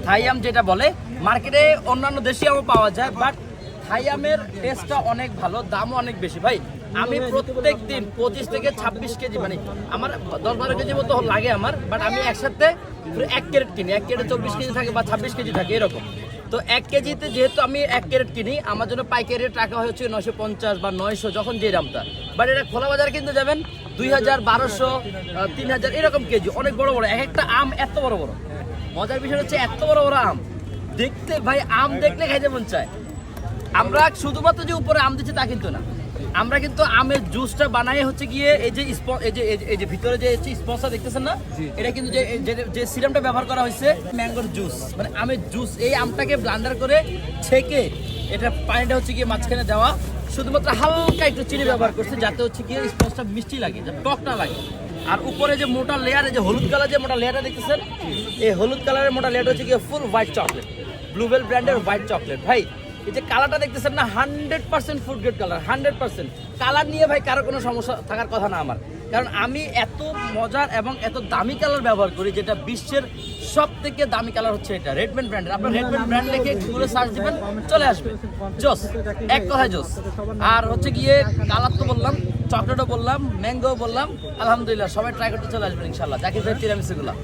থাই আম যেটা বলে, মার্কেটে অন্যান্য দেশি আমও পাওয়া যায়, বাট থাই আমের টেস্টটা অনেক ভালো, দামও অনেক বেশি ভাই। আমি প্রত্যেক দিন 25 থেকে 26 কেজি, মানে আমার 10-12 কেজি মতো লাগে আমার, বাট আমি একসাথে 1 ক্যারেট কিনি। 1 ক্যারেটে 24 কেজি থাকে বা 26 কেজি থাকে এরকম। তো 1 কেজিতে যেহেতু আমি 1 ক্যারেট কিনি, আমার জন্য পাইকারি রেট রাখা হচ্ছে 950 বা 900, যখন যে দামটা। বাট এটা খোলা বাজারে কিন্তু যাবেন 2000, 1200, 3000 এরকম কেজি, অনেক বড় বড়। এক একটা আম এত বড় বড়। মজার বিষয় হচ্ছে এত বড় বড় আম দেখতে, ভাই আম দেখলে খাইতে মন চায়। আমরা শুধুমাত্র যে উপরে আম দিচ্ছি তা কিন্তু না, আমরা কিন্তু আমের জুসটা বানাই হচ্ছে গিয়ে এই যে ভিতরে যে স্পন্সর দেখতেছেন না, এটা কিন্তু যে সিরামটা ব্যবহার করা হয়েছে ম্যাঙ্গোর জুস, মানে আমের জুস। এই আমটাকে ব্লান্ডার করে ছেঁকে এটা পানিটা হচ্ছে গিয়ে মাঝখানে দেওয়া, শুধুমাত্র হালকা একটু চিনি ব্যবহার করছে যাতে হচ্ছে গিয়ে স্পঞ্জটা মিষ্টি লাগে, যাতে টক না লাগে। আর উপরে যে মোটা লেয়ারে যে হলুদ কালার যে মোটা লেয়ারটা দেখতেছেন, এই হলুদ কালারের মোটা লেয়ারটা হচ্ছে গিয়ে ফুল হোয়াইট চকলেট, ব্লুবেল ব্র্যান্ডের হোয়াইট চকলেট। ভাই এই যে কালারটা দেখতেছেন না, 100% ফুড গ্রেড কালার, 100%। কালার নিয়ে ভাই কারো কোনো সমস্যা থাকার কথা না আমার, কারণ আমি এত মজার এবং এত দামি কালার ব্যবহার করি, যেটা বিশ্বের সব থেকে দামি কালার হচ্ছে এটা রেডম্যান ব্র্যান্ডের। আপনার রেডম্যান ব্র্যান্ড লিখে গুগলে সার্চ দিবেন, চলে আসবে জোস, এক কথায় জোস। আর হচ্ছে গিয়ে কালার তো বললাম, চকলেটও বললাম, ম্যাঙ্গো বললাম, আলহামদুলিল্লাহ সবাই ট্রাই করতে চলে আসবেন ইনশাল্লাহ। জাকির ভাই তিরামিসুগুলা।